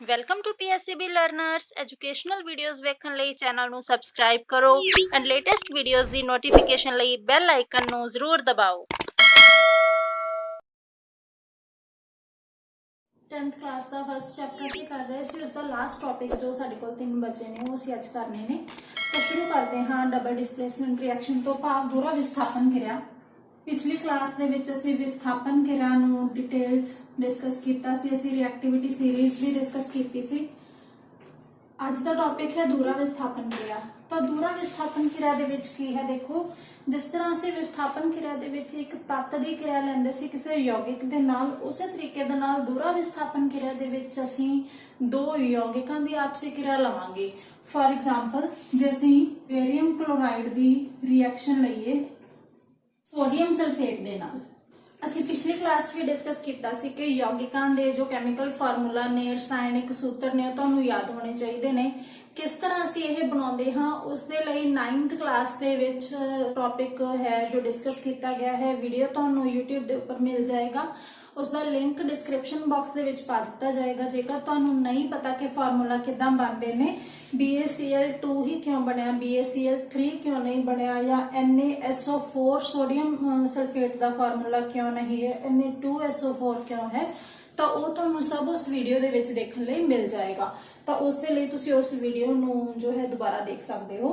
Welcome to PSCB learners educational videos ਵੇਖਣ ਲਈ channel ਨੂੰ ਸਬਸਕ੍ਰਾਈਬ ਕਰੋ ਐਂਡ ਲੇਟੈਸਟ ਵੀਡੀਓਜ਼ ਦੀ ਨੋਟੀਫਿਕੇਸ਼ਨ ਲਈ ਬੈਲ ਆਈਕਨ ਨੂੰ ਜ਼ਰੂਰ ਦਬਾਓ। 10th क्लास का फर्स्ट चैप्टर से कर रहे थे, उसका लास्ट टॉपिक जो साडे कोल 3 बचे ने वो ਅਸੀਂ ਅੱਜ ਕਰਨੇ ਨੇ। तो शुरू करते हैं डबल डिस्प्लेसमेंट रिएक्शन तो भाव दोहरा विस्थापन क्रिया। पिछली क्लास ਦੇ ਵਿੱਚ ਅਸੀਂ ਵਿਸਥਾਪਨ ਕਿਰਿਆ ਨੂੰ ਡਿਟੇਲ ਡਿਸਕਸ ਕੀਤਾ ਸੀ, ਅਸੀਂ ਰਿਐਕਟੀਵਿਟੀ ਸੀਰੀਜ਼ ਵੀ ਡਿਸਕਸ ਕੀਤੀ ਸੀ। ਅੱਜ ਦਾ ਟੌਪਿਕ ਹੈ ਦੂਹਰਾ ਵਿਸਥਾਪਨ ਕਿਰਿਆ। ਤਾਂ ਦੂਹਰਾ ਵਿਸਥਾਪਨ ਕਿਰਿਆ ਦੇ ਵਿੱਚ ਕੀ ਹੈ, ਦੇਖੋ जिस तरह ਅਸੀਂ ਵਿਸਥਾਪਨ ਕਿਰਿਆ ਦੇ ਵਿੱਚ ਇੱਕ ਤੱਤ ਦੀ ਕਿਰਿਆ ਲੈਂਦੇ ਸੀ ਕਿਸੇ ਯੌਗਿਕ ਦੇ ਨਾਲ, ਉਸੇ ਤਰੀਕੇ ਦੇ ਨਾਲ ਦੂਹਰਾ ਵਿਸਥਾਪਨ ਕਿਰਿਆ ਦੇ ਵਿੱਚ ਅਸੀਂ ਦੋ ਯੌਗਿਕਾਂ ਦੀ ਆਪਸੀ ਕਿਰਿਆ ਲਵਾਂਗੇ। ਫॉर एग्जांपल ਜੇ ਅਸੀਂ ਬੇਰੀਅਮ ਕਲੋਰਾਈਡ ਦੀ ਰਿਐਕਸ਼ਨ ਲਈਏ ਸੋਡੀਅਮ ਸਲਫੇਟ ਦੇ ਨਾਲ, ਅਸੀਂ ਪਿਛਲੀ ਕਲਾਸ ਵੀ ਡਿਸਕਸ ਕੀਤਾ ਸੀ ਕਿ ਯੌਗਿਕਾਂ ਦੇ ਜੋ ਕੈਮੀਕਲ ਫਾਰਮੂਲਾ ਨੇ, ਰਸਾਇਣਿਕ ਸੂਤਰ ਨੇ, ਤੁਹਾਨੂੰ ਯਾਦ ਹੋਣੇ ਚਾਹੀਦੇ ਨੇ। किस तरह ਅਸੀਂ ਇਹ ਬਣਾਉਂਦੇ ਹਾਂ ਉਸ ਦੇ ਲਈ 9th ਕਲਾਸ ਦੇ ਵਿੱਚ ਟੌਪਿਕ ਹੈ ਜੋ ਡਿਸਕਸ ਕੀਤਾ ਗਿਆ ਹੈ। ਵੀਡੀਓ ਤੁਹਾਨੂੰ YouTube ਦੇ ਉੱਪਰ ਮਿਲ ਜਾਏਗਾ, ਉਸ ਦਾ ਲਿੰਕ ਡਿਸਕ੍ਰਿਪਸ਼ਨ ਬਾਕਸ ਦੇ ਵਿੱਚ ਪਾ ਦਿੱਤਾ ਜਾਏਗਾ। ਜੇਕਰ ਤੁਹਾਨੂੰ ਨਹੀਂ ਪਤਾ ਕਿ ਫਾਰਮੂਲਾ ਕਿਦਾਂ ਬਣਦੇ ਨੇ, BaCl2 ਹੀ ਕਿਉਂ ਬਣਿਆ, BaCl3 ਕਿਉਂ ਨਹੀਂ ਬਣਿਆ, ਜਾਂ NaSO4 ਸੋਡੀਅਮ ਸਲਫੇਟ ਦਾ ਫਾਰਮੂਲਾ ਕਿਉਂ ਨਹੀਂ ਹੈ, Na2SO4 ਕਿਉਂ ਹੈ, ਤਾਂ ਉਹ ਤੁਹਾਨੂੰ ਸਭ ਉਸ ਵੀਡੀਓ ਦੇ ਵਿੱਚ ਦੇਖਣ ਲਈ ਮਿਲ ਜਾਏਗਾ। ਤਾਂ ਉਸ ਦੇ ਲਈ ਤੁਸੀਂ ਉਸ ਵੀਡੀਓ ਨੂੰ ਜੋ ਹੈ ਦੁਬਾਰਾ ਦੇਖ ਸਕਦੇ ਹੋ।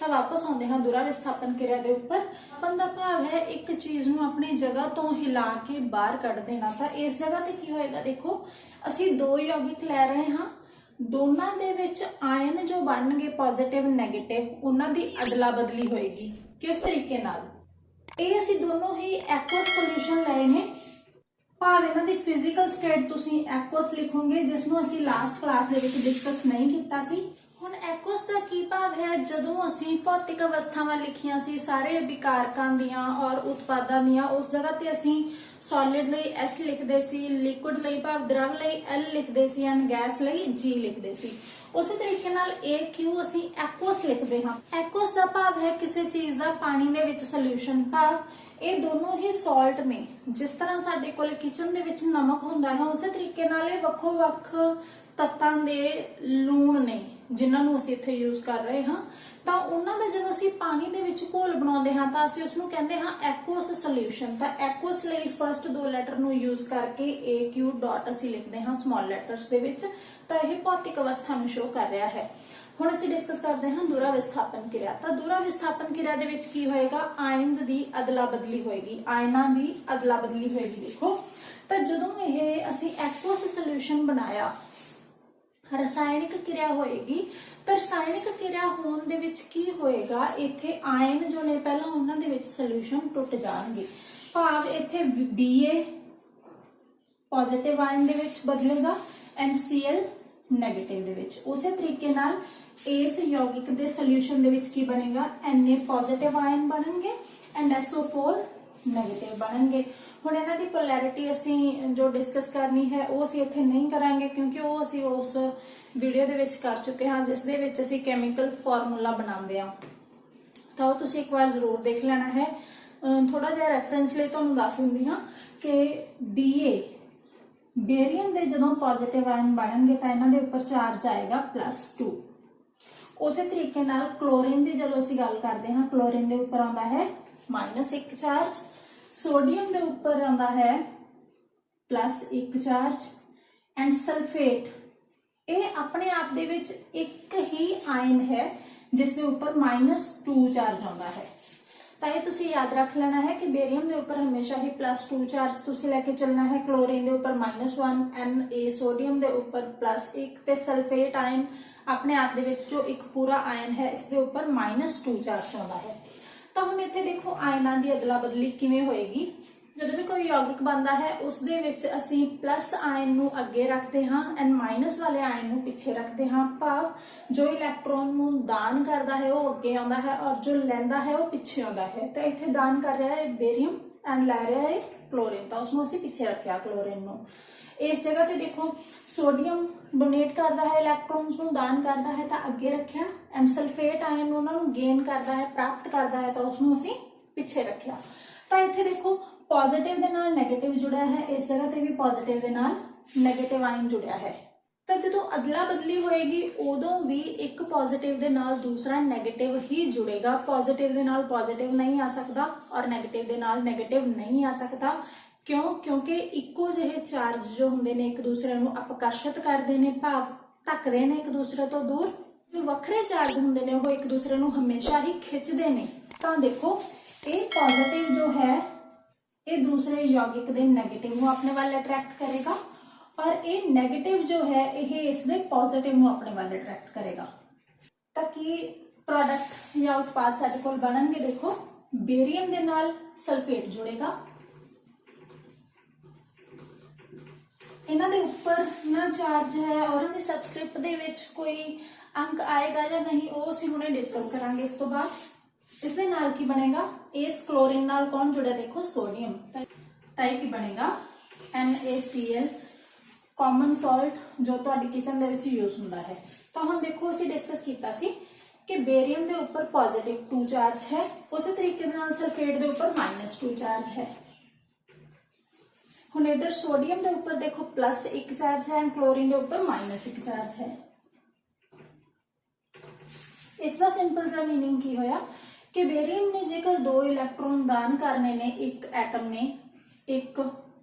ਤਾਂ ਵਾਪਸ ਆਉਂਦੇ ਹਾਂ ਦੂਹਰਾ ਵਿਸਥਾਪਨ ਕਿਰਿਆ ਦੇ ਉੱਪਰ। ਵਿਸਥਾਪਨ ਦਾ ਭਾਵ ਹੈ ਇੱਕ ਚੀਜ਼ ਨੂੰ ਆਪਣੀ ਜਗ੍ਹਾ ਤੋਂ ਹਿਲਾ ਕੇ ਬਾਹਰ ਕੱਢ ਦੇਣਾ। ਤਾਂ ਇਸ ਜਗ੍ਹਾ ਤੇ ਕੀ ਹੋਏਗਾ, ਦੇਖੋ ਅਸੀਂ ਦੋ ਯੌਗਿਕ ਲੈ ਰਹੇ ਹਾਂ, ਦੋਨਾਂ ਦੇ ਵਿੱਚ ਆਇਨ ਜੋ ਬਣਨਗੇ ਪੋਜ਼ਿਟਿਵ ਨੈਗੇਟਿਵ, ਉਹਨਾਂ ਦੀ ਅਦਲਾ ਬਦਲੀ ਹੋਏਗੀ। ਕਿਸ ਤਰੀਕੇ ਨਾਲ, ਇਹ ਅਸੀਂ ਦੋਨੋਂ ਹੀ ਐਕੁਅਸ ਸੋਲੂਸ਼ਨ ਲਏ ਨੇ, ਭਾਵ ਇਹਨਾਂ ਦੀ ਫਿਜ਼ੀਕਲ ਸਟੇਟ ਤੁਸੀਂ ਐਕੁਅਸ ਲਿਖੋਗੇ, ਜਿਸ ਨੂੰ ਅਸੀਂ ਲਾਸਟ ਕਲਾਸ ਦੇ ਵਿੱਚ ਡਿਸਕਸ ਨਹੀਂ ਕੀਤਾ ਸੀ। ਹੁਣ ਐਕੁਅਸ ਦਾ ਕੀ ਭਾਵ ਹੈ, ਜਦੋਂ ਅਸੀਂ ਭੌਤਿਕ ਅਵਸਥਾਵਾਂ ਲਿਖੀਆਂ ਸੀ ਸਾਰੇ ਵਿਕਾਰਕਾਂ ਦੀਆਂ ਔਰ ਉਤਪਾਦਾਂ ਦੀਆਂ, ਉਸ ਜਗ੍ਹਾ ਤੇ ਅਸੀਂ ਸੋਲਿਡ ਲਈ S ਲਿਖਦੇ ਸੀ, ਲਿਕੁਇਡ ਲਈ ਭਾਵ ਦਰਵ ਲਈ L ਲਿਖਦੇ ਸੀ ਐਂਡ ਗੈਸ ਲਈ G ਲਿਖਦੇ ਸੀ। ਉਸੇ ਤਰੀਕੇ ਨਾਲ AQ ਅਸੀਂ ਐਕੁਅਸ ਲਿਖਦੇ ਹਾਂ। ਐਕੁਅਸ ਦਾ ਭਾਵ ਹੈ ਕਿਸੇ ਚੀਜ਼ ਦਾ ਪਾਣੀ ਦੇ ਵਿੱਚ ਸੋਲੂਸ਼ਨ, ਭਾਵ ਇਹ ਦੋਨੋਂ ਹੀ ਸਾਲਟ ਨੇ। ਜਿਸ ਤਰ੍ਹਾਂ ਸਾਡੇ ਕੋਲ ਕਿਚਨ ਦੇ ਵਿੱਚ ਨਮਕ ਹੁੰਦਾ ਹੈ, ਉਸੇ ਤਰੀਕੇ ਨਾਲ ਇਹ ਵੱਖੋ ਵੱਖ ਤੱਤਾਂ ਦੇ ਲੂਣ ਨੇ ਜਿਨ੍ਹਾਂ ਨੂੰ ਅਸੀਂ ਇੱਥੇ ਯੂਜ਼ ਕਰ ਰਹੇ ਹਾਂ। ਤਾਂ ਉਹਨਾਂ ਦਾ ਜਦੋਂ ਅਸੀਂ ਪਾਣੀ ਦੇ ਵਿੱਚ ਘੋਲ ਬਣਾਉਂਦੇ ਹਾਂ ਤਾਂ ਅਸੀਂ ਉਸਨੂੰ ਕਹਿੰਦੇ ਹਾਂ ਐਕੁਅਸ ਸੋਲੂਸ਼ਨ। ਤਾਂ ਐਕੁਅਸ ਲਈ ਫਰਸਟ ਦੋ ਲੈਟਰ ਨੂੰ ਯੂਜ਼ ਕਰਕੇ AQ ਡਾਟ ਅਸੀਂ ਲਿਖਦੇ ਹਾਂ ਸਮਾਲ ਲੈਟਰਸ ਦੇ ਵਿੱਚ। ਤਾਂ ਇਹ ਭੌਤਿਕ ਅਵਸਥਾ ਨੂੰ ਸ਼ੋ ਕਰ ਰਿਹਾ ਹੈ। ਹੁਣ ਅਸੀਂ ਡਿਸਕਸ ਕਰਦੇ ਹਾਂ ਦੂਹਰਾ ਵਿਸਥਾਪਨ ਕਿਰਿਆ। ਤਾਂ ਦੂਹਰਾ ਵਿਸਥਾਪਨ ਕਿਰਿਆ ਦੇ ਵਿੱਚ ਕੀ ਹੋਏਗਾ, ਆਇਨਸ ਦੀ ਅਦਲਾ ਬਦਲੀ ਹੋਏਗੀ, ਆਇਨਾਂ ਦੀ ਅਦਲਾ ਬਦਲੀ ਹੋਏਗੀ। ਦੇਖੋ ਤਾਂ ਜਦੋਂ ਇਹ ਅਸੀਂ ਐਕੁਅਸ ਸੋਲੂਸ਼ਨ ਬਣਾਇਆ, ਰਸਾਇਣਿਕ ਕਿਰਿਆ ਹੋਏਗੀ, ਤਾਂ ਰਸਾਇਣਿਕ ਕਿਰਿਆ ਹੋਣ ਦੇ ਵਿੱਚ ਕੀ ਹੋਏਗਾ, ਇੱਥੇ ਆਇਨ ਜੋ ਨੇ ਪਹਿਲਾਂ ਉਹਨਾਂ ਦੇ ਵਿੱਚ ਸੋਲੂਸ਼ਨ ਟੁੱਟ ਜਾਣਗੇ, ਭਾਵ ਇੱਥੇ Ba ਪੋਜ਼ਿਟਿਵ ਆਇਨ ਦੇ ਵਿੱਚ ਬਦਲੇਗਾ ਐਂਡ Cl ਨੈਗੇਟਿਵ ਦੇ ਵਿੱਚ। ਉਸੇ ਤਰੀਕੇ ਨਾਲ ਇਸ ਯੌਗਿਕ ਦੇ ਸੋਲੂਸ਼ਨ ਦੇ ਵਿੱਚ ਕੀ ਬਣੇਗਾ, Na ਪੋਜ਼ਿਟਿਵ ਆਇਨ ਬਣਨਗੇ ਐਂਡ SO4 ਨੈਗੇਟਿਵ ਬਣਨਗੇ। ਹੁਣ ਇਹਨਾਂ ਦੀ ਪੋਲੈਰਿਟੀ ਅਸੀਂ ਜੋ ਡਿਸਕਸ ਕਰਨੀ ਹੈ ਉਹ ਅਸੀਂ ਇੱਥੇ ਨਹੀਂ ਕਰਾਂਗੇ, ਕਿਉਂਕਿ ਉਹ ਅਸੀਂ ਉਸ ਵੀਡੀਓ ਦੇ ਵਿੱਚ ਕਰ ਚੁੱਕੇ ਹਾਂ ਜਿਸ ਦੇ ਵਿੱਚ ਅਸੀਂ ਕੈਮੀਕਲ ਫਾਰਮੂਲਾ ਬਣਾਉਂਦੇ ਹਾਂ। ਤਾਂ ਉਹ ਤੁਸੀਂ ਇੱਕ ਵਾਰ ਜ਼ਰੂਰ ਦੇਖ ਲੈਣਾ ਹੈ। ਥੋੜਾ ਜਿਹਾ ਰੈਫਰੈਂਸ ਲਈ ਤੁਹਾਨੂੰ ਦੱਸ ਦਿੰਦੀ ਹਾਂ ਕਿ Ba ਬੇਰੀਅਮ ਦੇ ਜਦੋਂ ਪੋਜ਼ਿਟਿਵ ਆਇਨ ਬਣਨਗੇ ਤਾਂ ਇਹਨਾਂ ਦੇ ਉੱਪਰ ਚਾਰਜ ਆਏਗਾ +2। ਉਸੇ ਤਰੀਕੇ ਨਾਲ ਕਲੋਰੀਨ ਦੀ ਜਦੋਂ ਅਸੀਂ ਗੱਲ ਕਰਦੇ ਹਾਂ, ਕਲੋਰੀਨ ਦੇ ਉੱਪਰ ਆਉਂਦਾ ਹੈ -1 ਚਾਰਜ, ਸੋਡੀਅਮ ਦੇ ਉੱਪਰ ਆਉਂਦਾ ਹੈ +1 ਚਾਰਜ ਐਂਡ ਸਲਫੇਟ ਇਹ ਆਪਣੇ ਆਪ ਦੇ ਵਿੱਚ ਇੱਕ ਹੀ ਆਇਨ ਹੈ ਜਿਸ ਦੇ ਉੱਪਰ -2 ਚਾਰਜ ਆਉਂਦਾ ਹੈ। ਤਾਂ ਇਹ ਤੁਸੀਂ ਯਾਦ ਰੱਖ ਲੈਣਾ ਹੈ ਕਿ ਬੇਰੀਅਮ ਦੇ ਉੱਪਰ ਹਮੇਸ਼ਾ ਹੀ +2 ਚਾਰਜ ਤੁਸੀਂ ਲੈ ਕੇ ਚੱਲਣਾ ਹੈ, ਕਲੋਰੀਨ ਦੇ ਉੱਪਰ -1, Na ਸੋਡੀਅਮ ਦੇ ਉੱਪਰ +1 ਤੇ ਸਲਫੇਟ ਆਇਨ ਆਪਣੇ ਆਪ ਦੇ ਵਿੱਚ ਜੋ ਇੱਕ ਪੂਰਾ ਆਇਨ ਹੈ ਇਸ ਦੇ ਉੱਪਰ -2 ਚਾਰਜ ਆਉਂਦਾ ਹੈ। ਤਾਂ ਹੁਣ ਇੱਥੇ ਦੇਖੋ ਆਇਨਾਂ ਦੀ ਅਦਲਾ ਬਦਲੀ ਕਿਵੇਂ ਹੋਏਗੀ। ਜਦੋਂ ਵੀ ਕੋਈ ਯੌਗਿਕ ਬਣਦਾ ਹੈ ਉਸ ਦੇ ਵਿੱਚ ਅਸੀਂ ਪਲੱਸ ਆਇਨ ਨੂੰ ਅੱਗੇ ਰੱਖਦੇ ਹਾਂ ਐਂਡ ਮਾਈਨਸ ਵਾਲੇ ਆਇਨ ਨੂੰ ਪਿੱਛੇ ਰੱਖਦੇ ਹਾਂ, ਭਾਵ ਜੋ ਇਲੈਕਟ੍ਰੋਨ ਨੂੰ ਦਾਨ ਕਰਦਾ ਹੈ ਉਹ ਅੱਗੇ ਆਉਂਦਾ ਹੈ ਔਰ ਜੋ ਲੈਂਦਾ ਹੈ ਉਹ ਪਿੱਛੇ ਆਉਂਦਾ ਹੈ। ਤਾਂ ਇੱਥੇ ਦਾਨ ਕਰ ਰਿਹਾ ਹੈ ਬੇਰੀਅਮ ਐਂਡ ਲੈ ਰਿਹਾ ਹੈ ਕਲੋਰੀਨ, ਤਾਂ ਉਸਨੂੰ ਅਸੀਂ ਪਿੱਛੇ ਰੱਖਿਆ ਕਲੋਰੀਨ ਨੂੰ। ਇਸ ਜਗ੍ਹਾ ਤੇ ਦੇਖੋ ਸੋਡੀਅਮ ਡੋਨੇਟ ਕਰਦਾ ਹੈ ਇਲੈਕਟ੍ਰੋਨਸ ਨੂੰ, ਦਾਨ ਕਰਦਾ ਹੈ ਤਾਂ ਅੱਗੇ ਰੱਖਿਆ ਐਂਡ ਸਲਫੇਟ ਆਇਨ ਨੂੰ ਉਹਨਾਂ ਨੂੰ ਗੇਨ ਕਰਦਾ ਹੈ, ਪ੍ਰਾਪਤ ਕਰਦਾ ਹੈ ਤਾਂ ਉਸਨੂੰ ਅਸੀਂ ਪਿੱਛੇ ਰੱਖਿਆ। ਤਾਂ ਇੱਥੇ ਦੇਖੋ ਪੋਜ਼ਿਟਿਵ ਦੇ ਨਾਲ ਨੈਗੇਟਿਵ ਜੁੜਿਆ ਹੈ, ਇਸ ਜਗ੍ਹਾ ਤੇ ਵੀ ਪੋਜ਼ਿਟਿਵ ਦੇ ਨਾਲ ਨੈਗੇਟਿਵ ਆਇਨ ਜੁੜਿਆ ਹੈ। ਤਾਂ ਜਦੋਂ ਅਦਲਾ ਬਦਲੀ ਹੋਏਗੀ ਉਦੋਂ ਵੀ ਇੱਕ ਪੋਜ਼ਿਟਿਵ ਦੇ ਨਾਲ ਦੂਸਰਾ ਨੈਗੇਟਿਵ ਹੀ ਜੁੜੇਗਾ। ਪੋਜ਼ਿਟਿਵ ਦੇ ਨਾਲ ਪੋਜ਼ਿਟਿਵ ਨਹੀਂ ਆ ਸਕਦਾ ਔਰ ਨੈਗੇਟਿਵ ਦੇ ਨਾਲ ਨੈਗੇਟਿਵ ਨਹੀਂ ਆ ਸਕਦਾ। ਕਿਉਂ? ਕਿਉਂਕਿ ਇੱਕੋ ਜਿਹੇ ਚਾਰਜ ਜੋ ਹੁੰਦੇ ਨੇ ਇੱਕ ਦੂਸਰੇ ਨੂੰ ਆਕਰਸ਼ਿਤ ਕਰਦੇ ਨੇ, ਭਾਵ ਧੱਕਦੇ ਨੇ ਇੱਕ ਦੂਸਰੇ ਤੋਂ ਦੂਰ। ਜੋ ਵੱਖਰੇ ਚਾਰਜ ਹੁੰਦੇ ਨੇ ਉਹ ਇੱਕ ਦੂਸਰੇ ਨੂੰ ਹਮੇਸ਼ਾ ਹੀ ਖਿੱਚਦੇ ਨੇ। ਤਾਂ ਦੇਖੋ ਇਹ ਪੋਜ਼ਿਟਿਵ ਜੋ ਹੈ ਇਹ ਦੂਸਰੇ ਯੌਗਿਕ ਦੇ ਨੈਗੇਟਿਵ ਨੂੰ ਆਪਣੇ ਵੱਲ ਅਟਰੈਕਟ ਕਰੇਗਾ और ये नेगेटिव जो है ये इसके पॉजिटिव ਨੂੰ ਆਪਣੇ ਵੱਲ ਅਟਰੈਕਟ ਕਰੇਗਾ। ਤਾਂ ਕੀ ਪ੍ਰੋਡਕਟ ਜਾਂ ਉਤਪਾਦ ਸਾਡੇ ਕੋਲ ਬਣਨਗੇ? ਦੇਖੋ ਬੇਰੀਅਮ ਦੇ ਨਾਲ ਸਲਫੇਟ ਜੁੜੇਗਾ, ਇਹਨਾਂ ਦੇ ਉੱਪਰ ਨਾ ਚਾਰਜ ਹੈ ਔਰ ਇਹਨਾਂ ਦੀ ਸਬਸਕ੍ਰਿਪਟ ਦੇ ਵਿੱਚ ਕੋਈ ਅੰਕ ਆਏਗਾ ਜਾਂ ਨਹੀਂ ਉਹ ਅਸੀਂ ਹੁਣੇ ਡਿਸਕਸ ਕਰਾਂਗੇ। ਇਸ ਤੋਂ ਬਾਅਦ ਇਸ ਦੇ ਨਾਲ ਕੀ ਬਣੇਗਾ? ਇਸ ਕਲੋਰੀਨ ਨਾਲ ਕੌਣ ਜੁੜਿਆ? ਦੇਖੋ ਸੋਡੀਅਮ। ਤਾਂ ਇਹ ਕੀ ਬਣੇਗਾ? NaCl कॉमन सॉल्ट जो ਤੁਹਾਡੀ ਕਿਚਨ ਦੇ ਵਿੱਚ ਯੂਜ਼ ਹੁੰਦਾ ਹੈ। ਤਾਂ ਹੁਣ ਦੇਖੋ ਅਸੀਂ ਡਿਸਕਸ ਕੀਤਾ ਸੀ ਕਿ ਬੇਰੀਅਮ ਦੇ ਉੱਪਰ ਪੋਜ਼ਿਟਿਵ 2 ਚਾਰਜ ਹੈ, ਉਸੇ ਤਰੀਕੇ ਦੇ ਨਾਲ ਸਲਫੇਟ ਦੇ ਉੱਪਰ -2 ਚਾਰਜ ਹੈ। ਹੁਣ ਇਧਰ ਸੋਡੀਅਮ ਦੇ ਉੱਪਰ ਦੇਖੋ +1 ਚਾਰਜ ਹੈ ਐਂਡ ਕਲੋਰੀਨ ਦੇ ਉੱਪਰ -1 ਚਾਰਜ ਹੈ। ਇਸ ਦਾ ਸਿੰਪਲ ਜਿਹਾ ਮੀਨਿੰਗ ਕੀ ਹੋਇਆ ਕਿ ਬੇਰੀਅਮ ਨੇ ਜੇਕਰ 2 ਇਲੈਕਟ੍ਰੋਨ ਦਾਨ ਕਰਨੇ ਨੇ ਇੱਕ ਐਟਮ ਨੇ, ਇੱਕ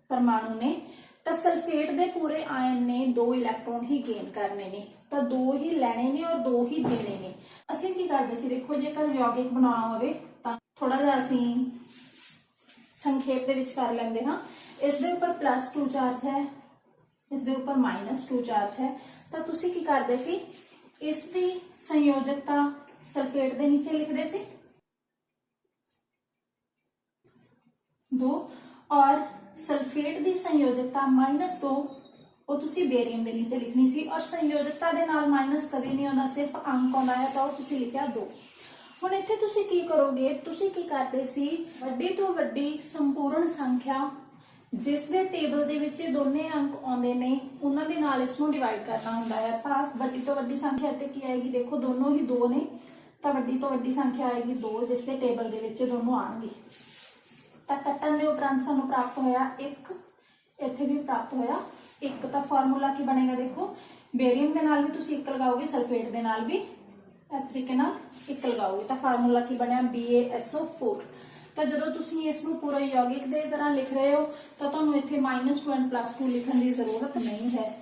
ਪਰਮਾਣੂ ਨੇ, ਤਾਂ ਸਲਫੇਟ ਦੇ ਪੂਰੇ ਆयन ਨੇ 2 ਇਲੈਕਟ੍ਰੋਨ ਹੀ ਗੇਨ ਕਰਨੇ ਨੇ। ਤਾਂ 2 ਹੀ ਲੈਣੇ ਨੇ ਔਰ 2 ਹੀ ਦੇਣੇ ਨੇ। ਅਸੀਂ ਕੀ ਕਰਦੇ ਸੀ? ਦੇਖੋ ਜੇਕਰ ਯੌਗਿਕ ਬਣਾਉਣਾ ਹੋਵੇ ਤਾਂ ਥੋੜਾ ਜਿਹਾ ਅਸੀਂ ਸੰਖੇਪ ਦੇ ਵਿੱਚ ਕਰ ਲੈਂਦੇ ਹਾਂ। ਇਸ ਦੇ ਉੱਪਰ +2 ਚਾਰਜ ਹੈ, ਇਸ ਦੇ ਉੱਪਰ -2 ਚਾਰਜ ਹੈ। ਤਾਂ ਤੁਸੀਂ ਕੀ ਕਰਦੇ ਸੀ? ਇਸ ਦੀ ਸੰਯੋਜਕਤਾ ਸਲਫੇਟ ਦੇ ਨੀਚੇ ਲਿਖਦੇ ਸੀ 2 और सल्फेट की संयोजकता -2 वो तुसी बेरियम के नीचे लिखनी सी और संयोजकता के नाल माइनस कभी नहीं आता, सिर्फ अंक आता है तो तुसी लिखा 2। हुण इत्थे तुसी की करोगे? तुसी की करते सी वड्डी तो वड्डी संपूर्ण संख्या जिस दे टेबल दे विच दोने अंक आउंदे ने उन्हां दे नाल इसनूं डिवाइड करना हुंदा है। भाव वड्डी तो वड्डी संख्या इत्थे की आएगी? देखो दोनों ही 2 ने, तो वड्डी तो वड्डी संख्या आएगी 2 जिस दे टेबल दे विच दोनों आउणगे। ਤਾਂ ਕੱਟਣ ਦੇ ਉਪਰੰਤ ਸਾਨੂੰ ਪ੍ਰਾਪਤ ਹੋਇਆ 1, ਇੱਥੇ ਵੀ ਪ੍ਰਾਪਤ ਹੋਇਆ 1। ਤਾਂ ਫਾਰਮੂਲਾ ਕੀ ਬਣੇਗਾ? ਦੇਖੋ ਬੇਰੀਅਮ ਦੇ ਨਾਲ ਵੀ ਤੁਸੀਂ 1 ਲਗਾਓਗੇ, ਸਲਫੇਟ ਦੇ ਨਾਲ ਵੀ ਇਸ ਤਰੀਕੇ ਨਾਲ 1 ਲਗਾਓਗੇ। ਤਾਂ ਫਾਰਮੂਲਾ ਕੀ ਬਣਿਆ? BaSO4। ਤਾਂ ਜਦੋਂ ਤੁਸੀਂ ਇਸ ਨੂੰ ਪੂਰਾ ਯੌਗਿਕ ਦੇ ਤਰ੍ਹਾਂ ਲਿਖ ਰਹੇ ਹੋ ਤਾਂ ਤੁਹਾਨੂੰ ਇੱਥੇ -2 and +2 ਲਿਖਣ ਦੀ ਜ਼ਰੂਰਤ ਨਹੀਂ ਹੈ।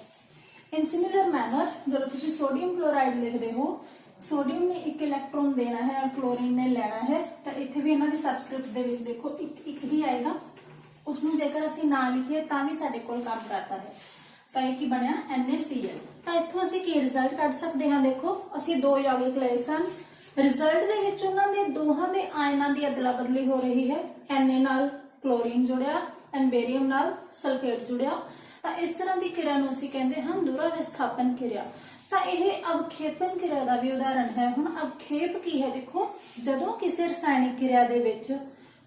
ਇਨ ਸਿਮਿਲਰ ਮੈਨਰ ਜਦੋਂ ਤੁਸੀਂ ਸੋਡੀਅਮ ਕਲੋਰਾਈਡ ਲਿਖਦੇ ਹੋ, सोडियम ने 1 इलैक्ट्रॉन देना है और क्लोरीन ने लेना है। तो इत्थे भी इन्हां दी सबस्क्रिप्ट दे विच देखो 1 ही आएगा, उसनूं जेकर असीं ना लिखीए तां भी साडे कोल काम करता है। तो ये की बनया NaCl। तो इत्थों असीं की रिजल्ट कढ सकदे हां? देखो असीं 2 यौगिक लए सन, रिजल्ट दे विच उन्हां दे दोहां दे आयनां दी अदला बदली हो रही है। Na नाल क्लोरीन जुड़िया एंड बेरियम नाल सल्फेट जुड़िया। तो इस तरह की किरिया नूं असीं कहंदे हां दूरा विस्थापन किरिया। ਤਾਂ ਇਹ ਅਵਖੇਪਨ ਕਿਰਿਆ ਦਾ ਵੀ ਉਦਾਹਰਣ ਹੈ। ਹੁਣ ਅਵਖੇਪ ਕੀ ਹੈ? ਦੇਖੋ ਜਦੋਂ ਕਿਸੇ ਰਸਾਇਣਿਕ ਕਿਰਿਆ ਦੇ ਵਿੱਚ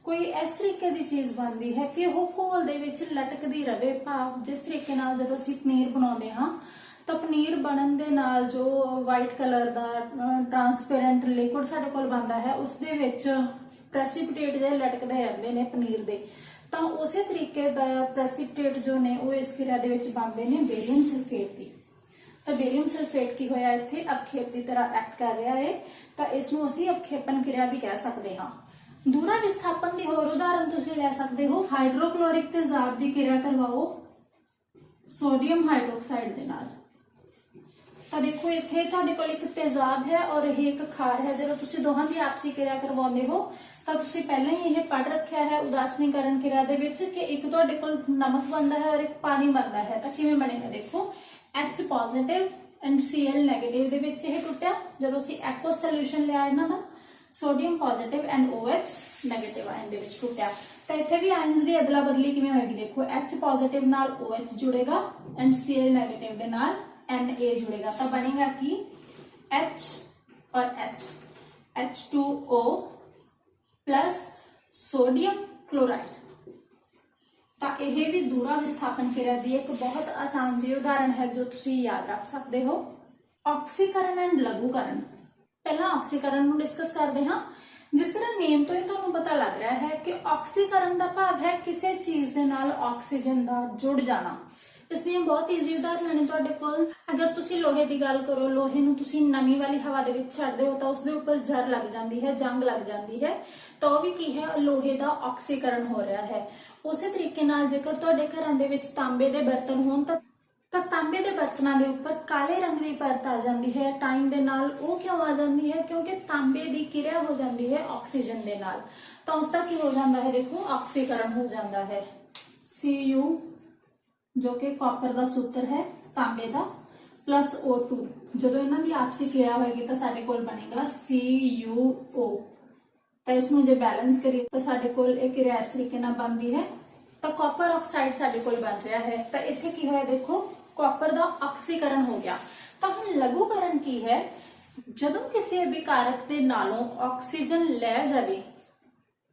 ਕੋਈ ਇਸ ਤਰੀਕੇ ਦੀ ਚੀਜ਼ ਬਣਦੀ ਹੈ ਕਿ ਉਹ ਘੋਲ ਦੇ ਵਿੱਚ ਲਟਕਦੀ ਰਵੇ, ਭਾਵ ਜਿਸ ਤਰੀਕੇ ਨਾਲ ਜਦੋਂ ਅਸੀਂ ਪਨੀਰ ਬਣਾਉਂਦੇ ਹਾਂ ਤਾਂ ਪਨੀਰ ਬਣਨ ਦੇ ਨਾਲ ਜੋ ਵਾਈਟ ਕਲਰ ਦਾ ਟ੍ਰਾਂਸਪੇਰੈਂਟ ਲਿਕੁਇਡ ਸਾਡੇ ਕੋਲ ਬਣਦਾ ਹੈ ਉਸ ਦੇ ਵਿੱਚ ਪ੍ਰੈਸਿਪਿਟੇਟ ਜਿਹੇ ਲਟਕਦੇ ਰਹਿੰਦੇ ਨੇ ਪਨੀਰ ਦੇ। ਤਾਂ ਉਸੇ ਤਰੀਕੇ ਦਾ ਪ੍ਰੈਸਿਪਿਟੇਟ ਜੋ ਨੇ ਉਹ ਇਸ ਕਿਰਿਆ ਦੇ ਵਿੱਚ ਬਣਦੇ ਨੇ ਬੇਰੀਅਮ ਸਲਫੇਟ ਦੀ। ਤਾਂ ਬੇਰੀਅਮ ਸਲਫੇਟ ਕੀ ਹੋਇਆ? ਇੱਥੇ ਅਵਖੇਪ ਦੀ ਤਰ੍ਹਾਂ ਐਕਟ ਕਰ ਰਿਹਾ ਹੈ। ਤਾਂ ਇਸ ਨੂੰ ਅਸੀਂ ਅਵਖੇਪਨ ਕਿਰਿਆ ਵੀ ਕਹਿ ਸਕਦੇ ਹਾਂ। ਦੂਰਾ ਵਿਸਥਾਪਨ ਦੀ ਹੋਰ ਉਦਾਹਰਨ ਤੁਸੀਂ ਲੈ ਸਕਦੇ ਹੋ। ਹਾਈਡਰੋਕਲੋਰਿਕ ਤੇਜ਼ਾਬ ਦੀ ਕਿਰਿਆ ਕਰਵਾਓ ਸੋਡੀਅਮ ਹਾਈਡਰੋਕਸਾਈਡ ਦੇ ਨਾਲ। ਤਾਂ ਦੇਖੋ ਇੱਥੇ ਤੁਹਾਡੇ ਕੋਲ ਇੱਕ ਤੇਜ਼ਾਬ ਹੈ ਔਰ ਇਹ ਇੱਕ ਖਾਰ ਹੈ। ਜਦੋਂ ਤੁਸੀਂ ਦੋਹਾਂ ਦੀ ਆਪਸੀ ਕਿਰਿਆ ਕਰਵਾਉਂਦੇ ਹੋ ਤਾਂ ਤੁਸੀਂ ਪਹਿਲਾਂ ਹੀ ਇਹ ਪੜ੍ਹ ਰੱਖਿਆ ਹੈ ਉਦਾਸੀਨੀਕਰਨ ਕਿਰਿਆ ਦੇ ਵਿੱਚ ਕਿ ਇੱਕ ਤੁਹਾਡੇ ਕੋਲ ਨਮਕ ਬਣਦਾ ਹੈ ਔਰ ਇੱਕ ਪਾਣੀ ਬਣਦਾ ਹੈ। ਤਾਂ ਕਿਵੇਂ ਬਣੇਗਾ? ਦੇਖੋ H positive and Cl negative ਦੇ ਵਿੱਚ ਇਹ ਟੁੱਟਿਆ ਜਦੋਂ ਅਸੀਂ ਐਕਵਸ ਸੋਲੂਸ਼ਨ ਲਿਆ ਇਹਨਾਂ ਦਾ। Sodium positive and OH negative ion ਦੇ ਵਿੱਚ ਟੁੱਟਿਆ। ਤਾਂ ਇੱਥੇ ਵੀ ਆਇਨਸ ਦੀ ਅਦਲਾ ਬਦਲੀ ਕਿਵੇਂ ਹੋਏਗੀ? ਦੇਖੋ H ਪੋਜ਼ਿਟਿਵ ਨਾਲ OH ਜੁੜੇਗਾ ਐਂਡ Cl ਨੈਗੇਟਿਵ ਦੇ ਨਾਲ Na ਜੁੜੇਗਾ। ਤਾਂ ਬਣੇਗਾ ਕੀ? H और H, H2O plus sodium chloride. ਤਾਂ ਇਹ ਵੀ ਦੂਰਾ ਵਿਸਥਾਪਨ ਕਿਰਿਆ ਦੀ ਇੱਕ ਬਹੁਤ ਆਸਾਨ ਜਿਹੀ ਉਦਾਹਰਣ ਹੈ ਜੋ ਤੁਸੀਂ ਯਾਦ ਰੱਖ ਸਕਦੇ ਹੋ। ਆਕਸੀਕਰਨ ਐਂਡ ਲਘੂਕਰਨ। ਪਹਿਲਾਂ ਆਕਸੀਕਰਨ ਨੂੰ ਡਿਸਕਸ ਕਰਦੇ ਹਾਂ। ਜਿਸ ਤਰ੍ਹਾਂ ਨੇਮ ਤੋਂ ਹੀ ਤੁਹਾਨੂੰ ਪਤਾ ਲੱਗ ਰਿਹਾ ਹੈ ਕਿ ਆਕਸੀਕਰਨ ਦਾ ਭਾਵ ਹੈ ਕਿਸੇ ਚੀਜ਼ ਦੇ ਨਾਲ ਆਕਸੀਜਨ ਦਾ ਜੁੜ ਜਾਣਾ। ਇਸ ਦੀਆਂ ਬਹੁਤ ਈਜ਼ੀ ਉਦਾਹਰਨਾਂ ਨੇ ਤੁਹਾਡੇ ਕੋਲ। ਅਗਰ ਤੁਸੀਂ ਲੋਹੇ ਦੀ ਗੱਲ ਕਰੋ, ਲੋਹੇ ਨੂੰ ਤੁਸੀਂ ਨਮੀ ਵਾਲੀ ਹਵਾ ਦੇ ਵਿੱਚ ਛੱਡਦੇ ਹੋ ਤਾਂ ਉਸਦੇ ਉੱਪਰ ਜ਼ਰ ਲੱਗ ਜਾਂਦੀ ਹੈ, ਜੰਗ ਲੱਗ ਜਾਂਦੀ ਹੈ, ਤਾਂ ਉਹ ਵੀ ਕੀ ਹੈ, ਲੋਹੇ ਦਾ ਆਕਸੀਕਰਨ ਹੋ ਰਿਹਾ ਹੈ। ਉਸੇ ਤਰੀਕੇ ਨਾਲ ਜੇਕਰ ਤੁਹਾਡੇ ਘਰਾਂ ਦੇ ਵਿੱਚ ਤਾਂਬੇ ਦੇ ਬਰਤਨ ਹੋਣ ਤਾਂ ਤਾਂਬੇ ਦੇ ਬਰਤਨਾਂ ਦੇ ਉੱਪਰ ਕਾਲੇ ਰੰਗ ਦੀ ਪਰਤ ਆ ਜਾਂਦੀ ਹੈ ਟਾਈਮ ਦੇ ਨਾਲ। ਉਹ ਕਿਉਂ ਆ ਜਾਂਦੀ ਹੈ? ਕਿਉਂਕਿ ਤਾਂਬੇ ਦੀ ਕਿਰਿਆ ਹੋ ਜਾਂਦੀ ਹੈ ਆਕਸੀਜਨ ਦੇ ਨਾਲ, ਤਾਂ ਉਸ ਦਾ ਕੀ ਹੋ ਜਾਂਦਾ ਹੈ, ਦੇਖੋ ਆਕਸੀਕਰਨ ਹੋ ਜਾਂਦਾ ਹੈ। Cu ਜੋ ਕਿ ਕਾਪਰ ਦਾ ਸੂਤਰ ਹੈ ਤਾਂਬੇ ਦਾ, ਪਲੱਸ O2, ਜਦੋਂ ਇਹਨਾਂ ਦੀ ਆਪਸੀ ਕਿਰਿਆ ਹੋਏਗੀ ਤਾਂ ਸਾਡੇ ਕੋਲ ਬਣੇਗਾ CuO। ਤਾਂ ਇਸ ਨੂੰ ਜੇ ਬੈਲੈਂਸ ਕਰੀਏ ਤਾਂ ਸਾਡੇ ਕੋਲ ਇਹ ਕਿਰਿਆ ਇਸ ਤਰੀਕੇ ਨਾਲ ਬਣਦੀ ਹੈ, ਤਾਂ ਕਾਪਰ ਆਕਸਾਈਡ ਸਾਡੇ ਕੋਲ ਬਣ ਰਿਹਾ ਹੈ। ਤਾਂ ਇੱਥੇ ਕੀ ਹੋਇਆ, ਦੇਖੋ ਕਾਪਰ ਦਾ ਆਕਸੀਕਰਨ ਹੋ ਗਿਆ। ਤਾਂ ਹੁਣ ਲਘੂਕਰਨ ਕੀ ਹੈ? ਜਦੋਂ ਕਿਸੇ ਵਿਕਾਰਕ ਦੇ ਨਾਲੋਂ ਆਕਸੀਜਨ ਲੈ ਜਾਵੇ,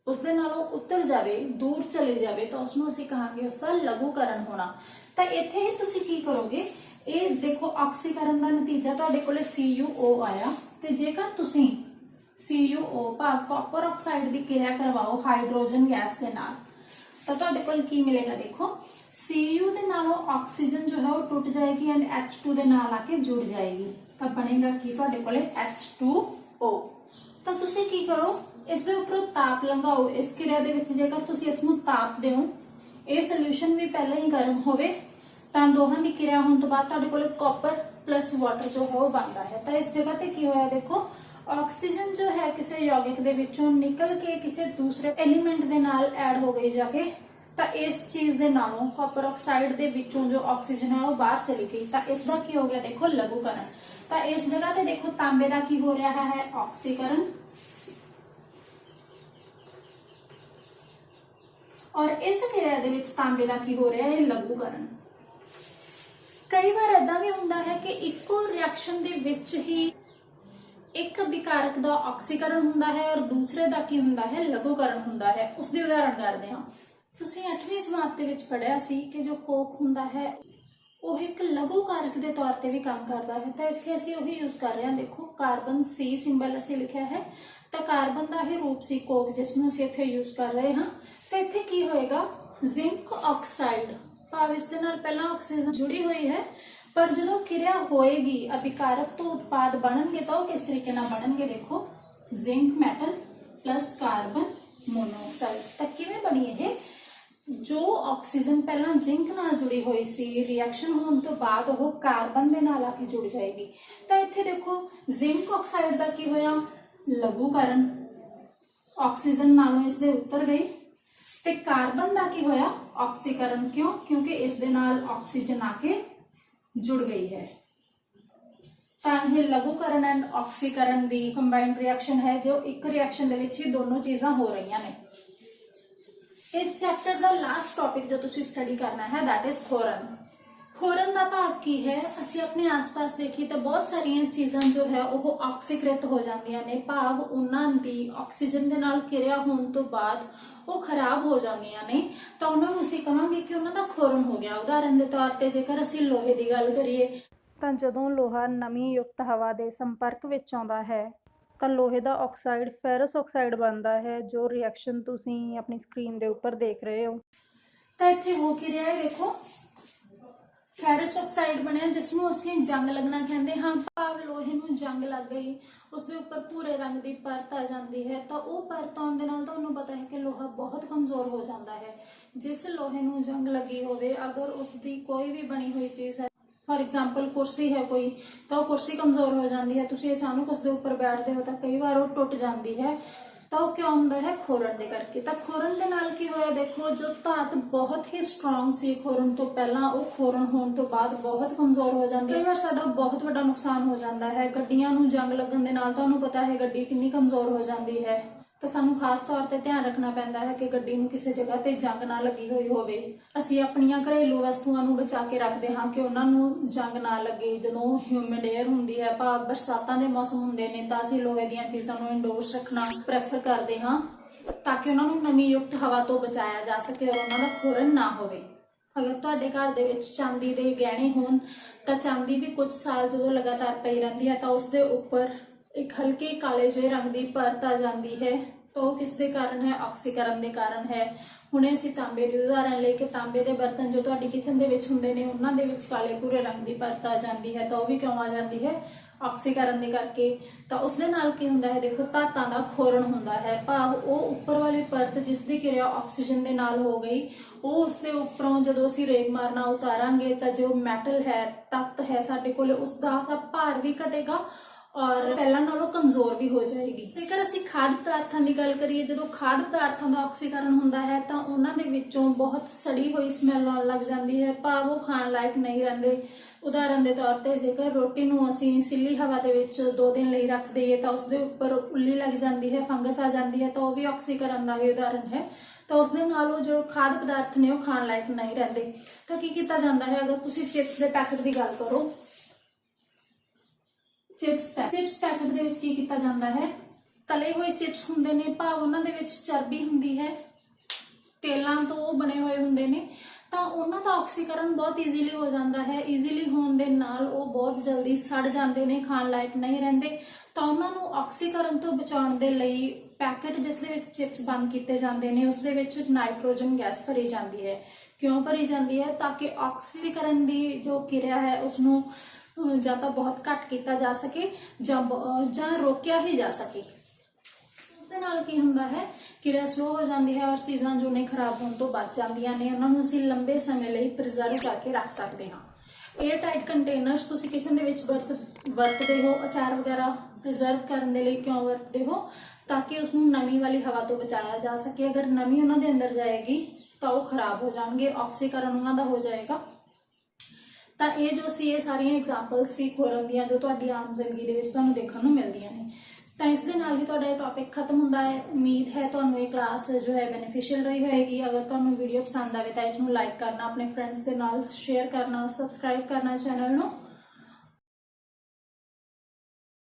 ਉਸਦੇ ਨਾਲੋਂ ਉਤਰ ਜਾਵੇ, ਦੂਰ ਚਲੇ ਜਾਵੇ, ਤਾਂ ਉਸਨੂੰ ਅਸੀਂ ਕਹਾਂਗੇ ਉਸਦਾ ਲਘੂਕਰਨ ਹੋਣਾ। ਤਾਂ ਇੱਥੇ ਹੀ ਤੁਸੀਂ ਕੀ ਕਰੋਗੇ, ਇਹ ਦੇਖੋ ਆਕਸੀਕਰਨ ਦਾ ਨਤੀਜਾ ਤੁਹਾਡੇ ਕੋਲੇ CuO ਆਇਆ, ਤੇ ਜੇਕਰ ਤੁਸੀਂ CuO ਭਾਵ ਕਾਪਰ ਆਕਸਾਈਡ ਦੀ ਕਿਰਿਆ ਕਰਵਾਓ ਹਾਈਡਰੋਜਨ ਗੈਸ ਦੇ ਨਾਲ, ਤਾਂ ਤੁਹਾਡੇ ਕੋਲ ਕੀ ਮਿਲੇਗਾ, ਦੇਖੋ Cu ਦੇ ਨਾਲੋਂ ਆਕਸੀਜਨ ਜੋ ਹੈ ਉਹ ਟੁੱਟ ਜਾਏਗੀ ਐਂਡ H2 ਦੇ ਨਾਲ ਆ ਕੇ ਜੁੜ ਜਾਏਗੀ, ਤਾਂ ਬਣੇਗਾ ਕੀ ਤੁਹਾਡੇ ਕੋਲੇ H2O। ਤਾਂ ਤੁਸੀਂ ਕੀ ਕਰੋ, ਇਸ ਦੇ ਉੱਪਰੋਂ ਤਾਪ ਲੰਘਾਓ। ਇਸ ਕਿਰਿਆ ਦੇ ਵਿੱਚ ਜੇਕਰ ਤੁਸੀਂ ਇਸ ਨੂੰ ਤਾਪ ਦਿਓ, ਇਹ ਸੋਲੂਸ਼ਨ ਵੀ ਪਹਿਲਾਂ ਹੀ ਗਰਮ ਹੋਵੇ, ਤਾਂ ਦੋਹਾਂ ਦੀ ਕਿਰਿਆ ਹੋਣ ਤੋਂ ਬਾਅਦ ਤੁਹਾਡੇ ਕੋਲ ਕਾਪਰ ਪਲੱਸ ਵਾਟਰ ਜੋ ਹੈ ਉਹ ਬਣਦਾ ਹੈ। ਤਾਂ ਇਸ ਜਗ੍ਹਾ ਤੇ ਕੀ ਹੋਇਆ, ਦੇਖੋ ਆਕਸੀਜਨ ਜੋ ਹੈ ਕਿਸੇ ਯੌਗਿਕ ਦੇ ਵਿੱਚੋਂ ਨਿਕਲ ਕੇ ਕਿਸੇ ਦੂਸਰੇ ਐਲੀਮੈਂਟ ਦੇ ਨਾਲ ਐਡ ਹੋ ਗਈ ਜਾ ਕੇ, ਤਾਂ ਇਸ ਚੀਜ਼ ਦੇ ਨਾਲੋਂ ਕਾਪਰ ਆਕਸਾਈਡ ਦੇ ਵਿੱਚੋਂ ਜੋ ਆਕਸੀਜਨ ਹੈ ਉਹ ਬਾਹਰ ਚਲੀ ਗਈ, ਤਾਂ ਇਸ ਦਾ ਕੀ ਹੋ ਗਿਆ, ਦੇਖੋ ਲਘੂਕਰਨ। ਤਾਂ ਇਸ ਜਗ੍ਹਾ ਤੇ ਦੇਖੋ ਤਾਂਬੇ ਦਾ ਕੀ ਹੋ ਰਿਹਾ ਹੈ, ਆਕਸੀਕਰਨ, ਔਰ ਇਸ ਕਿਰਿਆ ਦੇ ਵਿੱਚ ਤਾਂਬੇ ਦਾ ਕੀ ਹੋ ਰਿਹਾ ਹੈ, ਲਘੂਕਰਨ। ਕਈ ਵਾਰ ਏਦਾਂ ਵੀ ਹੁੰਦਾ ਹੈ ਕਿ ਇੱਕੋ ਰਿਐਕਸ਼ਨ ਦੇ ਵਿੱਚ ਹੀ ਇੱਕ ਵਿਕਾਰਕ ਦਾ ਆਕਸੀਕਰਨ ਹੁੰਦਾ ਹੈ ਔਰ ਦੂਸਰੇ ਦਾ ਕੀ ਹੁੰਦਾ ਹੈ, ਲਘੂਕਰਨ ਹੁੰਦਾ ਹੈ। ਉਸ ਦੀ ਉਦਾਹਰਣ ਕਰਦੇ ਹਾਂ। ਤੁਸੀਂ 8ਵੀਂ ਜਮਾਤ ਦੇ ਵਿੱਚ ਪੜ੍ਹਿਆ ਸੀ ਕਿ ਜੋ ਕੋਕ ਹੁੰਦਾ ਹੈ ਉਹ ਇੱਕ ਲਘੂਕਾਰਕ ਦੇ ਤੌਰ ਤੇ ਵੀ ਕੰਮ ਕਰਦਾ ਹੈ, ਤਾਂ ਇੱਥੇ ਅਸੀਂ ਉਹੀ ਯੂਜ਼ ਕਰ ਰਹੇ ਹਾਂ। ਦੇਖੋ ਕਾਰਬਨ C ਸਿੰਬਲ ਅਸੀਂ ਲਿਖਿਆ ਹੈ, ਤਾਂ ਕਾਰਬਨ ਦਾ ਹੀ ਰੂਪ ਸੀ ਕੋਕ, ਜਿਸ ਨੂੰ ਅਸੀਂ ਇੱਥੇ ਯੂਜ਼ ਕਰ ਰਹੇ ਹਾਂ। ਤਾਂ ਇੱਥੇ ਕੀ ਹੋਏਗਾ, ਜ਼ਿੰਕ ਆਕਸਾਈਡ, ਭਾਵ ਇਸ ਦੇ ਨਾਲ ਪਹਿਲਾਂ ਆਕਸੀਜਨ ਜੁੜੀ ਹੋਈ ਹੈ, ਪਰ ਜਦੋਂ ਕਿਰਿਆ ਹੋਏਗੀ ਅਭਿਕਾਰਕ ਤੋਂ ਉਤਪਾਦ ਬਣਨਗੇ ਤਾਂ ਉਹ ਕਿਸ ਤਰੀਕੇ ਨਾਲ ਬਣਨਗੇ, ਦੇਖੋ zinc metal plus carbon monoxide. ਤਾਂ ਕਿਵੇਂ ਬਣੀ ਇਹ, ਜੋ ਆਕਸੀਜਨ ਪਹਿਲਾਂ ਜ਼ਿੰਕ ਨਾਲ ਜੁੜੀ ਹੋਈ ਸੀ, ਰਿਐਕਸ਼ਨ ਹੋਣ ਤੋਂ ਬਾਅਦ ਉਹ ਕਾਰਬਨ ਦੇ ਨਾਲ ਆ ਕੇ ਜੁੜ ਜਾਏਗੀ। ਤਾਂ ਇੱਥੇ ਦੇਖੋ ਜ਼ਿੰਕ ਆਕਸਾਈਡ ਦਾ ਕੀ ਹੋਇਆ, ਲਘੂਕਰਨ, ਆਕਸੀਜਨ ਨਾਲੋਂ ਇਸ ਦੇ ਉੱਤਰ ਗਈ, ਤੇ ਕਾਰਬਨ ਦਾ ਕੀ ਹੋਇਆ, ਆਕਸੀਕਰਨ। ਕਿਉਂ? ਕਿਉਂਕਿ ਇਸ ਦੇ ਨਾਲ ਆਕਸੀਜਨ ਆ ਕੇ ਜੁੜ ਗਈ ਹੈ। ਤਾਂ ਇਹ ਲਘੂਕਰਨ ਐਂਡ ਆਕਸੀਕਰਨ ਦੀ ਕੰਬਾਈਨਡ ਰਿਐਕਸ਼ਨ ਹੈ, ਜੋ ਇੱਕ ਰਿਐਕਸ਼ਨ ਦੇ ਵਿੱਚ ਹੀ ਦੋਨੋਂ ਚੀਜ਼ਾਂ ਹੋ ਰਹੀਆਂ ਨੇ। ਇਸ ਚੈਪਟਰ ਦਾ ਲਾਸਟ ਟੌਪਿਕ ਜੋ ਤੁਸੀਂ ਸਟੱਡੀ ਕਰਨਾ ਹੈ, ਦੈਟ ਇਜ਼ ਖੋਰਨ। ਖੋਰਨ ਦਾ ਭਾਵ ਕੀ ਹੈ, ਅਸੀਂ ਆਪਣੇ ਆਸ-ਪਾਸ ਦੇਖੀਏ ਤਾਂ ਬਹੁਤ ਸਾਰੀਆਂ ਚੀਜ਼ਾਂ ਜੋ ਹੈ ਉਹ ਆਕਸੀਕ੍ਰਿਤ ਹੋ ਜਾਂਦੀਆਂ ਨੇ, ਭਾਵ ਉਹਨਾਂ ਦੀ ਆਕਸੀਜਨ ਦੇ ਨਾਲ ਕਿਰਿਆ ਹੋਣ ਤੋਂ ਬਾਅਦ ਉਹ ਖਰਾਬ ਹੋ ਜਾਂਦੀਆਂ ਨੇ, ਤਾਂ ਉਹਨਾਂ ਨੂੰ ਅਸੀਂ ਕਹਾਂਗੇ ਕਿ ਉਹਨਾਂ ਦਾ ਖੋਰਨ ਹੋ ਗਿਆ। ਉਦਾਹਰਨ ਦੇ ਤੌਰ ਤੇ ਜੇਕਰ ਅਸੀਂ ਲੋਹੇ ਦੀ ਗੱਲ ਕਰੀਏ ਤਾਂ ਜਦੋਂ ਲੋਹਾ ਨਮੀ ਯੁਕਤ ਹਵਾ ਦੇ ਸੰਪਰਕ ਵਿੱਚ ਆਉਂਦਾ ਹੈ ਤਾਂ ਲੋਹੇ ਦਾ ਆਕਸਾਈਡ ਫੈਰਸ ਆਕਸਾਈਡ ਬਣਦਾ ਹੈ, ਜੋ ਰਿਐਕਸ਼ਨ ਤੁਸੀਂ ਆਪਣੀ ਸਕਰੀਨ ਦੇ ਉੱਪਰ ਦੇਖ ਰਹੇ ਹੋ। ਤਾਂ ਇੱਥੇ ਹੋ ਕੀ ਰਿਹਾ ਹੈ, ਦੇਖੋ ਫੈਰਸ ਆਕਸਾਈਡ ਬਣਿਆ, ਜਿਸ ਨੂੰ ਅਸੀਂ ਜੰਗ ਲੱਗਣਾ ਕਹਿੰਦੇ ਹਾਂ, ਭਾਵ ਲੋਹੇ ਨੂੰ ਜੰਗ ਲੱਗ ਗਈ, ਉਸ ਦੇ ਉੱਪਰ ਭੂਰੇ ਰੰਗ ਦੀ ਪਰਤ ਆ ਜਾਂਦੀ ਹੈ। ਤਾਂ ਉਹ ਪਰਤ ਆਉਣ ਦੇ ਨਾਲ ਤੁਹਾਨੂੰ ਪਤਾ ਹੈ ਕਿ ਲੋਹਾ ਬਹੁਤ ਕਮਜ਼ੋਰ ਹੋ ਜਾਂਦਾ ਹੈ। ਜਿਸ ਲੋਹੇ ਨੂੰ ਜੰਗ ਲੱਗੀ ਹੋਵੇ, ਅਗਰ ਉਸ ਦੀ ਕੋਈ ਵੀ ਬਣੀ ਹੋਈ ਚੀਜ਼ ਹੈ, ਫॉर एग्जाम्पल कुर्सी है कोई, तो कुर्सी कमजोर हो जाती है, तुसी अचानक उसके ऊपर बैठते हो तो कई बार वो टुट जाती है, तो क्या होता है, खोरन दे करके। तो खोरन दे नाल की होया, देखो जो धात बहुत ही स्ट्रोंग सी खोरन तो पहला, वो खोरन होने तो बाद बहुत कमजोर हो जाती है। कई बार साडा बहुत बड़ा नुकसान हो जाता है। गड्डियां नूं जंग लगन दे नाल तुहानूं पता है गड्डी कितनी कमजोर हो जाती है, तो सानू खास तौर पर ध्यान रखना पैंदा है कि गड्डी नूं किसी जगह ते जंग ना लगी हुई होवे। असीं अपणियां घरेलू वस्तुआं नूं बचा के रखते हाँ कि उन्हां नूं जंग ना लगे। जदों ह्यूमिड एयर हुंदी है, भाव बरसातां दे मौसम हुंदे ने, तां असीं लोहे दीयां चीज़ां नूं इंडोर्स रखना प्रैफर करते हाँ, ताकि उन्हां नूं नमी युक्त हवा तो बचाया जा सके और उन्हां दा खोरन ना होवे। अगर तुहाडे घर दे विच चांदी दे गहणे होण तां चांदी भी कुछ साल जदों लगातार पई रहिंदी है, तां उस दे उपर एक हल्के काले जे रंग की परत आ जाती है, ਤਾਂ ਉਹ ਕਿਸ ਦੇ ਕਾਰਨ ਹੈ? ਆਕਸੀਕਰਨ ਦੇ ਕਾਰਨ ਹੈ। ਹੁਣੇ ਅਸੀਂ ਤਾਂਬੇ ਦੀ ਉਦਾਹਰਨ ਲਈ ਕਿ ਤਾਂਬੇ ਦੇ ਬਰਤਨ ਜੋ ਤੁਹਾਡੀ ਕਿਚਨ ਦੇ ਵਿੱਚ ਹੁੰਦੇ ਨੇ ਉਹਨਾਂ ਦੇ ਵਿੱਚ ਕਾਲੇ ਭੂਰੇ ਰੰਗ ਦੀ ਪਰਤ ਆ ਜਾਂਦੀ ਹੈ, ਤਾਂ ਉਹ ਵੀ ਕਿਉਂ ਆ ਜਾਂਦੀ ਹੈ? ਆਕਸੀਕਰਨ ਦੇ ਕਰਕੇ। ਤਾਂ ਉਸ ਦੇ ਨਾਲ ਕੀ ਹੁੰਦਾ ਹੈ? ਦੇਖੋ, ਧਾਤਾਂ ਦਾ ਖੋਰਣ ਹੁੰਦਾ ਹੈ, ਭਾਵ ਉਹ ਉੱਪਰ ਵਾਲੀ ਪਰਤ ਜਿਸ ਦੀ ਕਿਰਿਆ ਆਕਸੀਜਨ ਦੇ ਨਾਲ ਹੋ ਗਈ, ਉਹ ਉਸ ਦੇ ਉੱਪਰੋਂ ਜਦੋਂ ਅਸੀਂ ਰੇਗ ਮਾਰਨਾ ਉਤਾਰਾਂਗੇ ਤਾਂ ਜੋ ਮੈਟਲ ਹੈ, ਤੱਤ ਹੈ ਸਾਡੇ ਕੋਲ, ਉਸ ਦਾ ਭਾਰ ਵੀ ਘਟੇਗਾ ਔਰ ਪਹਿਲਾਂ ਨਾਲੋਂ ਕਮਜ਼ੋਰ ਵੀ ਹੋ ਜਾਏਗੀ। ਜੇਕਰ ਅਸੀਂ ਖਾਦ ਪਦਾਰਥਾਂ ਦੀ ਗੱਲ ਕਰੀਏ, ਜਦੋਂ ਖਾਦ ਪਦਾਰਥਾਂ ਦਾ ਆਕਸੀਕਰਨ ਹੁੰਦਾ ਹੈ ਤਾਂ ਉਹਨਾਂ ਦੇ ਵਿੱਚੋਂ ਬਹੁਤ ਸੜੀ ਹੋਈ ਸਮੈਲ ਆਉਣ ਲੱਗ ਜਾਂਦੀ ਹੈ, ਭਾਵ ਉਹ ਖਾਣ ਲਾਇਕ ਨਹੀਂ ਰਹਿੰਦੇ। ਉਦਾਹਰਨ ਦੇ ਤੌਰ ਤੇ ਜੇਕਰ ਰੋਟੀ ਨੂੰ ਅਸੀਂ ਸਿੱਲੀ ਹਵਾ ਦੇ ਵਿੱਚ 2 ਦਿਨ ਲਈ ਰੱਖ ਦਈਏ ਤਾਂ ਉਸਦੇ ਉੱਪਰ ਉੱਲੀ ਲੱਗ ਜਾਂਦੀ ਹੈ, ਫੰਗਸ ਆ ਜਾਂਦੀ ਹੈ, ਤਾਂ ਉਹ ਵੀ ਆਕਸੀਕਰਨ ਦਾ ਹੀ ਉਦਾਹਰਨ ਹੈ। ਤਾਂ ਉਸ ਦੇ ਨਾਲ ਉਹ ਜੋ ਖਾਦ ਪਦਾਰਥ ਨੇ ਉਹ ਖਾਣ ਲਾਇਕ ਨਹੀਂ ਰਹਿੰਦੇ। ਤਾਂ ਕੀ ਕੀਤਾ ਜਾਂਦਾ ਹੈ? ਅਗਰ ਤੁਸੀਂ ਚਿਪਸ ਦੇ ਪੈਕਟ ਦੀ ਗੱਲ ਕਰੋ, ਚਿਪਸ ਪੈਕਟ ਦੇ ਵਿੱਚ ਕੀ ਕੀਤਾ ਜਾਂਦਾ ਹੈ? ਤਲੇ ਹੋਏ ਚਿਪਸ ਹੁੰਦੇ ਨੇ, ਭਾਵ ਉਹਨਾਂ ਦੇ ਵਿੱਚ ਚਰਬੀ ਹੁੰਦੀ ਹੈ, ਤੇਲਾਂ ਤੋਂ ਬਣੇ ਹੋਏ ਹੁੰਦੇ ਨੇ, ਤਾਂ ਉਹਨਾਂ ਦਾ ਆਕਸੀਕਰਨ ਬਹੁਤ ਈਜ਼ੀਲੀ ਹੋ ਜਾਂਦਾ ਹੈ। ਈਜ਼ੀਲੀ ਹੋਣ ਦੇ ਨਾਲ ਉਹ ਬਹੁਤ ਜਲਦੀ ਸੜ ਜਾਂਦੇ ਨੇ, ਖਾਣ ਲਾਇਕ ਨਹੀਂ ਰਹਿੰਦੇ। ਤਾਂ ਉਹਨਾਂ ਨੂੰ ਆਕਸੀਕਰਨ ਤੋਂ ਬਚਾਉਣ ਦੇ ਲਈ ਪੈਕਟ ਜਿਸ ਦੇ ਵਿੱਚ ਚਿਪਸ ਬੰਦ ਕੀਤੇ ਜਾਂਦੇ ਨੇ ਉਸ ਦੇ ਵਿੱਚ ਨਾਈਟ੍ਰੋਜਨ ਗੈਸ ਭਰੀ ਜਾਂਦੀ ਹੈ। ਕਿਉਂ ਭਰੀ ਜਾਂਦੀ ਹੈ? ਤਾਂ ਕਿ ਆਕਸੀਕਰਨ ਦੀ ਜੋ ਕਿਰਿਆ ਹੈ ਉਸਨੂੰ ਜਾਂ ਤਾਂ ਬਹੁਤ ਘੱਟ ਕੀਤਾ ਜਾ ਸਕੇ ਜਾਂ ਰੋਕਿਆ ਹੀ ਜਾ ਸਕੇ। ਉਸ ਦੇ ਨਾਲ ਕੀ ਹੁੰਦਾ ਹੈ? ਕਿਰਿਆ ਸਲੋ ਹੋ ਜਾਂਦੀ ਹੈ ਔਰ ਚੀਜ਼ਾਂ ਜੋ ਨੇ ਖਰਾਬ ਹੋਣ ਤੋਂ ਬਚ ਜਾਂਦੀਆਂ ਨੇ। ਉਹਨਾਂ ਨੂੰ ਅਸੀਂ ਲੰਬੇ ਸਮੇਂ ਲਈ ਪ੍ਰੀਜ਼ਰਵ ਕਰਕੇ ਰੱਖ ਸਕਦੇ ਹਾਂ। 에ਅਰ ਟਾਈਟ ਕੰਟੇਨਰਸ ਤੁਸੀਂ ਕਿਚਨ ਦੇ ਵਿੱਚ ਵਰਤਦੇ ਹੋ, ਅਚਾਰ ਵਗੈਰਾ ਪ੍ਰੀਜ਼ਰਵ ਕਰਨ ਦੇ ਲਈ ਕਿਉਂ ਵਰਤਦੇ ਹੋ? ਤਾਂ ਕਿ ਉਸਨੂੰ ਨਮੀ ਵਾਲੀ ਹਵਾ ਤੋਂ ਬਚਾਇਆ ਜਾ ਸਕੇ। ਅਗਰ ਨਮੀ ਉਹਨਾਂ ਦੇ ਅੰਦਰ ਜਾਏਗੀ ਤਾਂ ਉਹ ਖਰਾਬ ਹੋ ਜਾਣਗੇ, ਆਕਸੀਕਰਨ ਉਹਨਾਂ ਦਾ ਹੋ ਜਾਏਗਾ। ਤਾਂ ਇਹ ਜੋ ਸੀ, ਇਹ ਸਾਰੀਆਂ ਐਗਜ਼ਾਮਪਲਸ ਸੀ ਖੋਰਨ ਦੀਆਂ ਜੋ ਤੁਹਾਡੀ ਆਮ ਜ਼ਿੰਦਗੀ ਦੇ ਵਿੱਚ ਤੁਹਾਨੂੰ ਦੇਖਣ ਨੂੰ ਮਿਲਦੀਆਂ ਨੇ। ਤਾਂ ਇਸ ਦੇ ਨਾਲ ਹੀ ਤੁਹਾਡਾ ਇਹ ਟੌਪਿਕ ਖਤਮ ਹੁੰਦਾ ਹੈ। ਉਮੀਦ ਹੈ ਤੁਹਾਨੂੰ ਇਹ ਕਲਾਸ ਜੋ ਹੈ ਬੈਨੀਫੀਸ਼ੀਅਲ ਰਹੀ ਹੋਏਗੀ। ਅਗਰ ਤੁਹਾਨੂੰ ਵੀਡੀਓ ਪਸੰਦ ਆਵੇ ਤਾਂ ਇਸ ਨੂੰ ਲਾਈਕ ਕਰਨਾ, ਆਪਣੇ ਫਰੈਂਡਸ ਦੇ ਨਾਲ ਸ਼ੇਅਰ ਕਰਨਾ, ਸਬਸਕ੍ਰਾਈਬ ਕਰਨਾ ਚੈਨਲ ਨੂੰ।